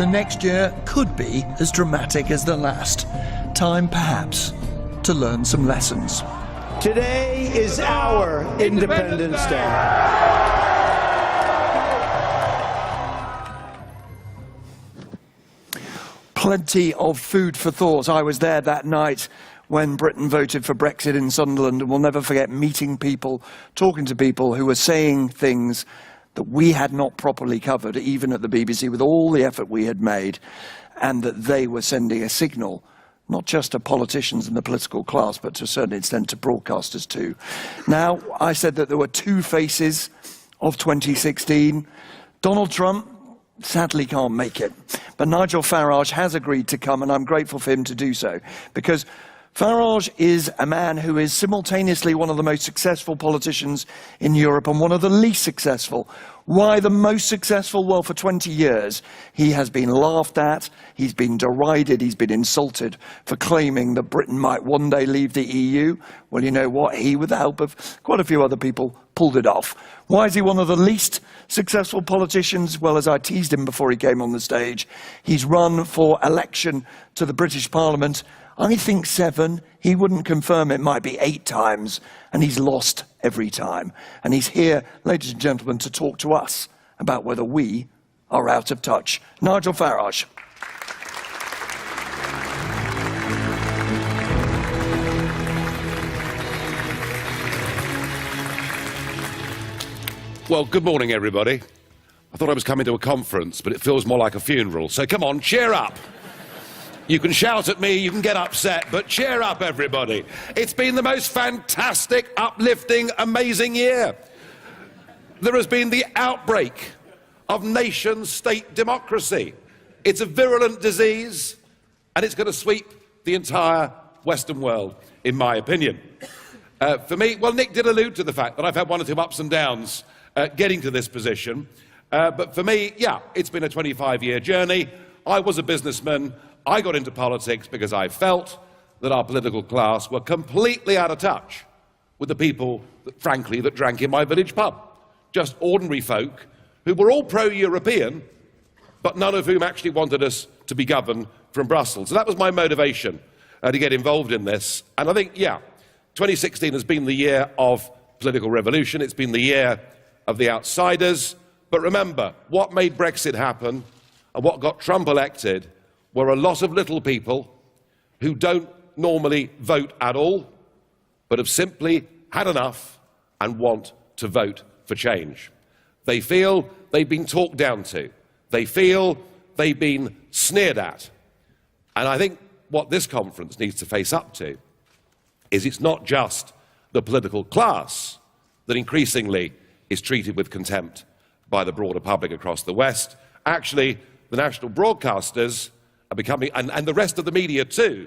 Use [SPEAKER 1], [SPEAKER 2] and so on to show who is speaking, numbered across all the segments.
[SPEAKER 1] the next year could be as dramatic as the last. Time, perhaps, to learn some lessons.
[SPEAKER 2] Today is our Independence Day.
[SPEAKER 1] Plenty of food for thought. I was there that night when Britain voted for Brexit in Sunderland, and we'll never forget meeting people, talking to people who were saying things that we had not properly covered, even at the BBC, with all the effort we had made, and that they were sending a signal, not just to politicians and the political class, but to a certain extent to broadcasters too. Now, I said that there were two faces of 2016. Donald Trump sadly can't make it, but Nigel Farage has agreed to come, and I'm grateful for him to do so, because Farage is a man who is simultaneously one of the most successful politicians in Europe and one of the least successful. Why the most successful? Well, for 20 years, he has been laughed at, he's been derided, he's been insulted for claiming that Britain might one day leave the EU. Well, you know what? He, with the help of quite a few other people, pulled it off. Why is he one of the least successful politicians? Well, as I teased him before he came on the stage, he's run for election to the British Parliament, I think 7, he wouldn't confirm, it might be 8 times, and he's lost every time. And he's here, ladies and gentlemen, to talk to us about whether we are out of touch. Nigel Farage.
[SPEAKER 3] Well, good morning, everybody. I thought I was coming to a conference, but it feels more like a funeral. So come on, cheer up. You can shout at me, you can get upset, but cheer up, everybody. It's been the most fantastic, uplifting, amazing year. There has been the outbreak of nation-state democracy. It's a virulent disease, and it's going to sweep the entire Western world, in my opinion. For me, well, Nick did allude to the fact that I've had one or two ups and downs getting to this position. But for me, yeah, it's been a 25-year journey. I was a businessman. I got into politics because I felt that our political class were completely out of touch with the people, frankly, that drank in my village pub. Just ordinary folk who were all pro-European, but none of whom actually wanted us to be governed from Brussels. So that was my motivation to get involved in this. And I think, yeah, 2016 has been the year of political revolution. It's been the year of the outsiders. But remember, what made Brexit happen and what got Trump elected were a lot of little people who don't normally vote at all, but have simply had enough and want to vote for change. They feel they've been talked down to. They feel they've been sneered at. And I think what this conference needs to face up to is it's not just the political class that increasingly is treated with contempt by the broader public across the West. Actually, the national broadcasters are becoming, and the rest of the media too,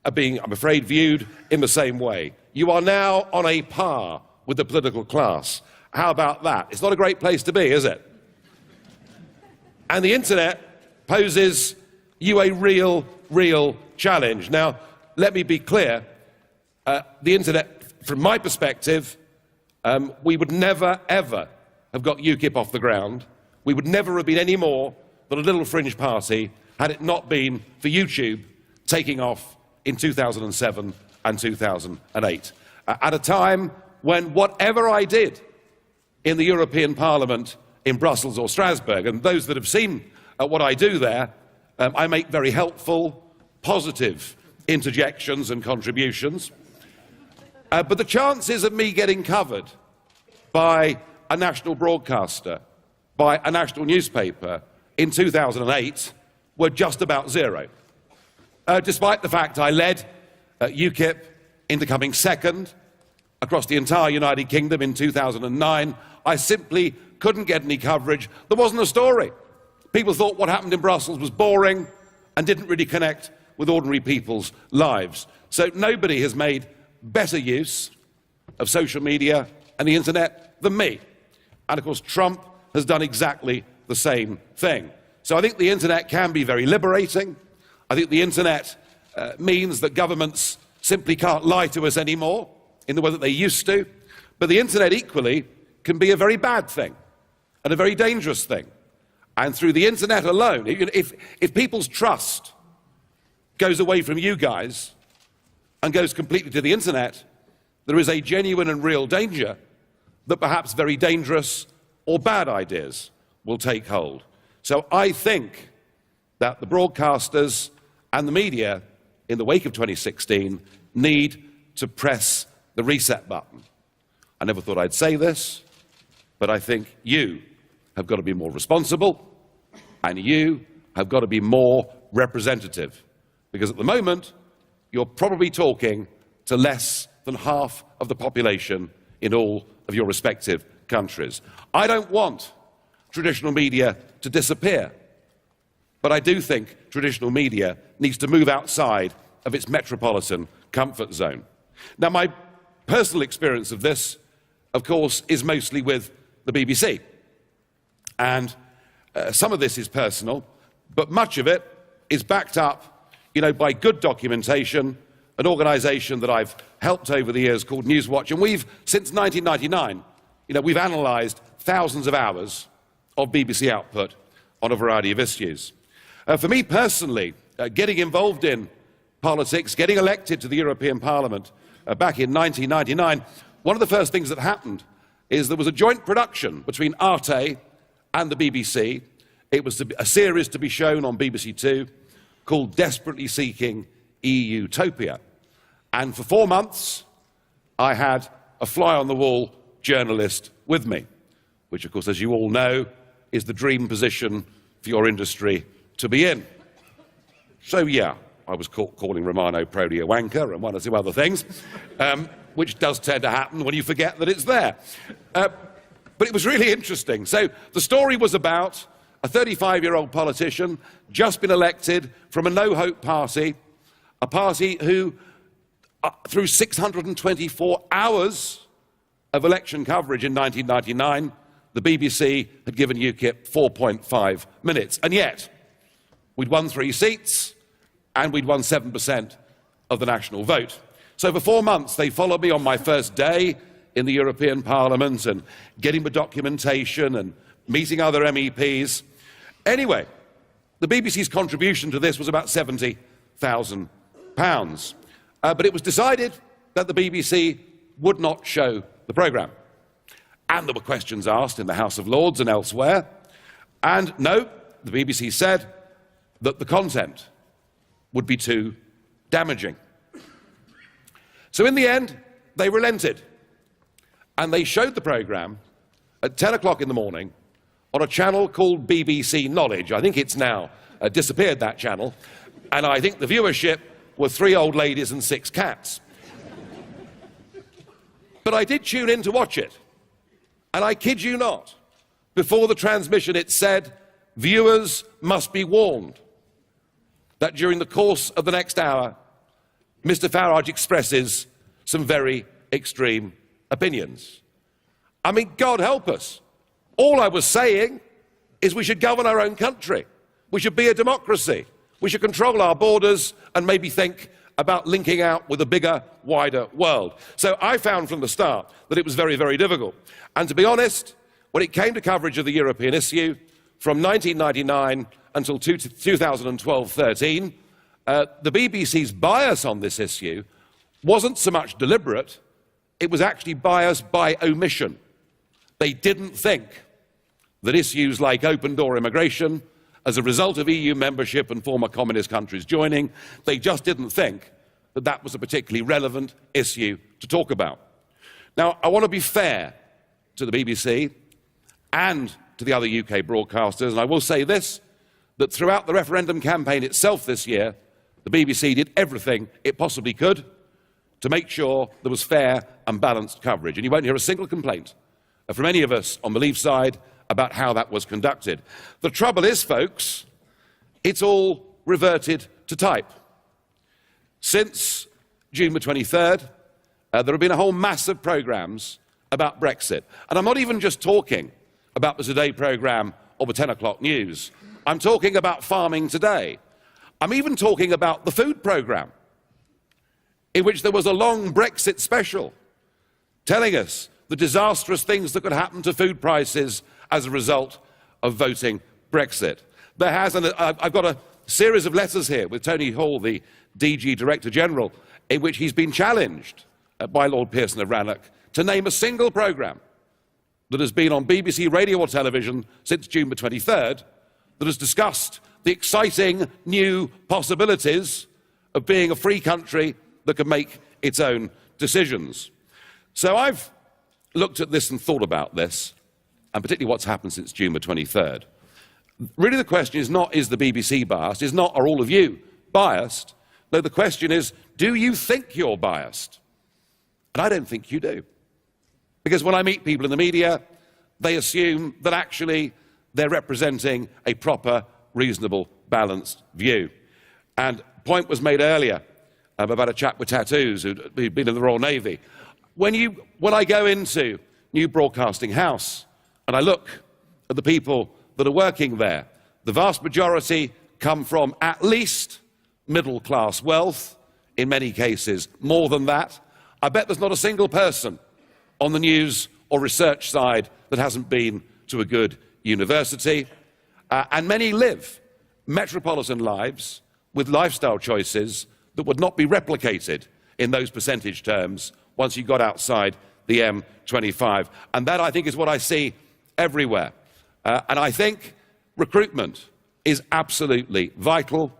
[SPEAKER 3] are being, I'm afraid, viewed in the same way. You are now on a par with the political class. How about that? It's not a great place to be, is it? And the internet poses you a real challenge. Now, let me be clear. The internet, from my perspective, we would never, ever have got UKIP off the ground. We would never have been any more than a little fringe party had it not been for YouTube taking off in 2007 and 2008. At a time when whatever I did in the European Parliament in Brussels or Strasbourg, and those that have seen what I do there, I make very helpful, positive interjections and contributions. But the chances of me getting covered by a national broadcaster, by a national newspaper in 2008 were just about zero. Despite the fact I led UKIP into coming second across the entire United Kingdom in 2009, I simply couldn't get any coverage. There wasn't a story. People thought what happened in Brussels was boring and didn't really connect with ordinary people's lives. So nobody has made better use of social media and the internet than me. And of course, Trump has done exactly the same thing. So I think the internet can be very liberating. I think the internet means that governments simply can't lie to us anymore in the way that they used to. But the internet equally can be a very bad thing and a very dangerous thing. And through the internet alone, if people's trust goes away from you guys and goes completely to the internet, there is a genuine and real danger that perhaps very dangerous or bad ideas will take hold. So I think that the broadcasters and the media, in the wake of 2016, need to press the reset button. I never thought I'd say this, but I think you have got to be more responsible, and you have got to be more representative. Because at the moment, you're probably talking to less than half of the population in all of your respective countries. I don't want traditional media to disappear, but I do think traditional media needs to move outside of its metropolitan comfort zone. Now, my personal experience of this, of course, is mostly with the BBC. And some of this is personal, but much of it is backed up, by good documentation, an organisation that I've helped over the years called Newswatch, and we've, since 1999, we've analysed thousands of hours of BBC output on a variety of issues. For me personally, getting involved in politics, getting elected to the European Parliament back in 1999, one of the first things that happened is there was a joint production between Arte and the BBC. It was a series to be shown on BBC Two called Desperately Seeking EU-topia. And for 4 months, I had a fly-on-the-wall journalist with me, which, of course, as you all know, is the dream position for your industry to be in. So, yeah, I was calling Romano Prodi a wanker and one or two other things, which does tend to happen when you forget that it's there. But it was really interesting. So the story was about a 35-year-old politician just been elected from a no-hope party, a party who, through 624 hours of election coverage in 1999, the BBC had given UKIP 4.5 minutes. And yet, we'd won 3 seats, and we'd won 7% of the national vote. So for 4 months, they followed me on my first day in the European Parliament and getting the documentation and meeting other MEPs. Anyway, the BBC's contribution to this was about £70,000. But it was decided that the BBC would not show the programme. And there were questions asked in the House of Lords and elsewhere. And no, the BBC said that the content would be too damaging. So in the end, they relented. And they showed the programme at 10 o'clock in the morning on a channel called BBC Knowledge. I think it's now disappeared, that channel. And I think the viewership were 3 old ladies and 6 cats. But I did tune in to watch it. And I kid you not, before the transmission it said, viewers must be warned that during the course of the next hour, Mr. Farage expresses some very extreme opinions. I mean, God help us. All I was saying is we should govern our own country. We should be a democracy. We should control our borders and maybe think about linking out with a bigger, wider world. So I found from the start that it was very, very difficult. And to be honest, when it came to coverage of the European issue, from 1999 until 2012-13, the BBC's bias on this issue wasn't so much deliberate, it was actually biased by omission. They didn't think that issues like open-door immigration, as a result of EU membership and former communist countries joining, they just didn't think that that was a particularly relevant issue to talk about. Now, I want to be fair to the BBC and to the other UK broadcasters, and I will say this, that throughout the referendum campaign itself this year, the BBC did everything it possibly could to make sure there was fair and balanced coverage. And you won't hear a single complaint from any of us on the Leave side about how that was conducted. The trouble is, folks, it's all reverted to type. Since June the 23rd, there have been a whole mass of programmes about Brexit. And I'm not even just talking about the Today programme or the 10 o'clock news. I'm talking about Farming Today. I'm even talking about the food programme, in which there was a long Brexit special telling us the disastrous things that could happen to food prices as a result of voting Brexit. There has, and I've got a series of letters here with Tony Hall, the DG Director General, in which he's been challenged by Lord Pearson of Rannoch to name a single programme that has been on BBC radio or television since June the 23rd that has discussed the exciting new possibilities of being a free country that can make its own decisions. So I've looked at this and thought about this, and particularly what's happened since June the 23rd. Really the question is not, is the BBC biased? Is not, are all of you biased? No, the question is, do you think you're biased? And I don't think you do. Because when I meet people in the media, they assume that actually they're representing a proper, reasonable, balanced view. And a point was made earlier about a chap with tattoos who'd been in the Royal Navy. When I go into New Broadcasting House and I look at the people that are working there, the vast majority come from at least middle-class wealth, in many cases more than that. I bet there's not a single person on the news or research side that hasn't been to a good university. And many live metropolitan lives with lifestyle choices that would not be replicated in those percentage terms once you got outside the M25. And that, I think, is what I see everywhere. And I think recruitment is absolutely vital.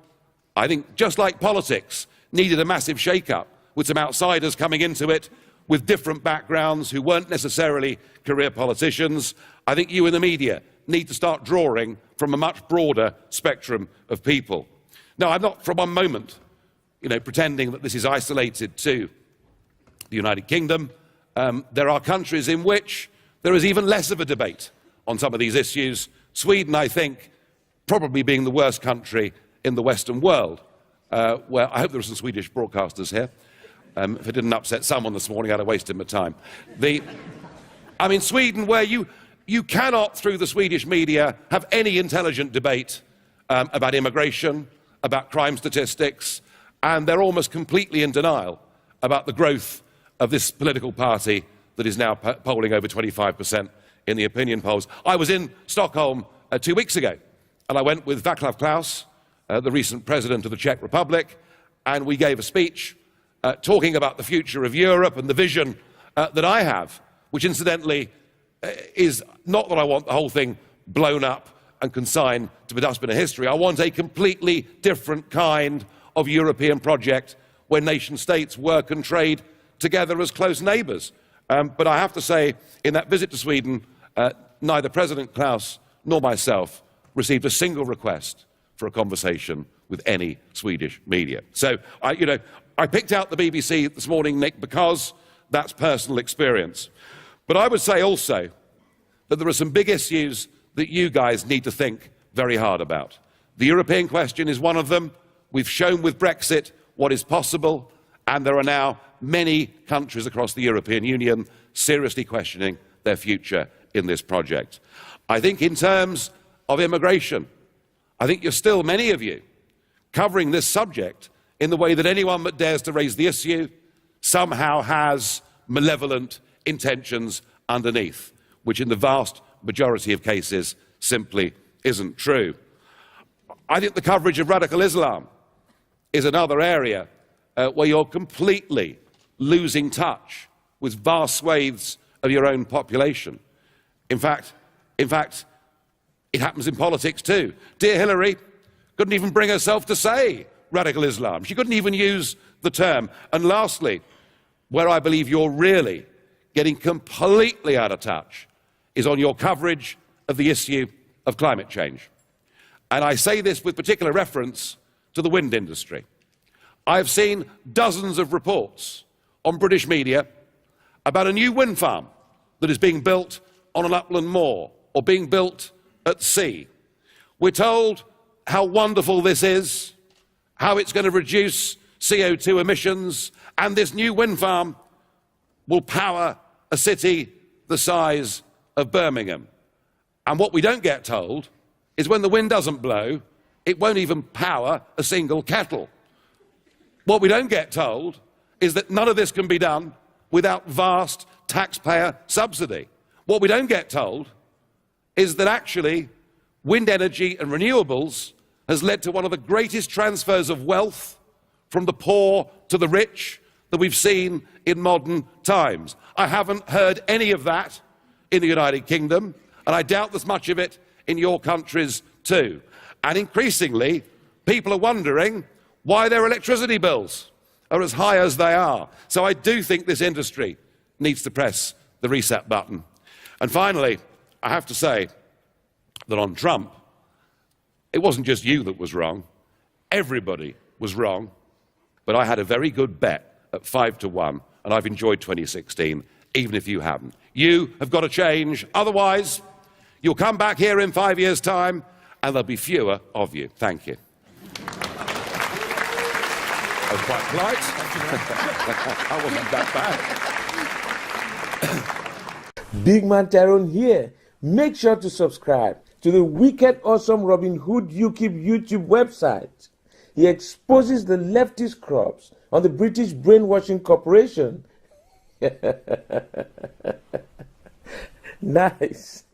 [SPEAKER 3] I think, just like politics needed a massive shake-up with some outsiders coming into it with different backgrounds who weren't necessarily career politicians, I think you in the media need to start drawing from a much broader spectrum of people. Now, I'm not for one moment, pretending that this is isolated to the United Kingdom. There are countries in which there is even less of a debate on some of these issues. Sweden, I think, probably being the worst country in the Western world, where I hope there are some Swedish broadcasters here. If it didn't upset someone this morning, I'd have wasted my time. Sweden, where you cannot, through the Swedish media, have any intelligent debate about immigration, about crime statistics, and they're almost completely in denial about the growth of this political party that is now polling over 25% in the opinion polls. I was in Stockholm 2 weeks ago, and I went with Václav Klaus, the recent president of the Czech Republic, and we gave a speech talking about the future of Europe and the vision that I have, which incidentally is not that I want the whole thing blown up and consigned to the dustbin of history. I want a completely different kind of European project where nation states work and trade together as close neighbours. But I have to say, in that visit to Sweden, neither President Klaus nor myself received a single request for a conversation with any Swedish media. So, I picked out the BBC this morning, Nick, because that's personal experience. But I would say also that there are some big issues that you guys need to think very hard about. The European question is one of them. We've shown with Brexit what is possible, and there are now many countries across the European Union seriously questioning their future in this project. I think in terms of immigration, I think you're still, many of you, covering this subject in the way that anyone that dares to raise the issue somehow has malevolent intentions underneath, which in the vast majority of cases simply isn't true. I think the coverage of radical Islam is another area where you're completely losing touch with vast swathes of your own population. In fact, it happens in politics too. Dear Hillary couldn't even bring herself to say radical Islam. She couldn't even use the term. And lastly, where I believe you're really getting completely out of touch is on your coverage of the issue of climate change. And I say this with particular reference to the wind industry. I've seen dozens of reports on British media about a new wind farm that is being built on an upland moor or being built at sea. We're told how wonderful this is, how it's going to reduce CO2 emissions, and this new wind farm will power a city the size of Birmingham. And what we don't get told is when the wind doesn't blow, it won't even power a single kettle. What we don't get told is that none of this can be done without vast taxpayer subsidy. What we don't get told is that actually wind energy and renewables has led to one of the greatest transfers of wealth from the poor to the rich that we've seen in modern times. I haven't heard any of that in the United Kingdom, and I doubt there's much of it in your countries too. And increasingly, people are wondering why their electricity bills are as high as they are. So I do think this industry needs to press the reset button. And finally, I have to say that on Trump, it wasn't just you that was wrong. Everybody was wrong. But I had a very good bet at 5 to 1, and I've enjoyed 2016, even if you haven't. You have got to change. Otherwise, you'll come back here in 5 years' time, and there'll be fewer of you. Thank you. I was quite polite. I wasn't that bad.
[SPEAKER 4] Big Man Tyrone here. Make sure to subscribe to the wicked awesome Robin Hood UKIP YouTube website. He exposes the leftist crops on the British brainwashing corporation. Nice.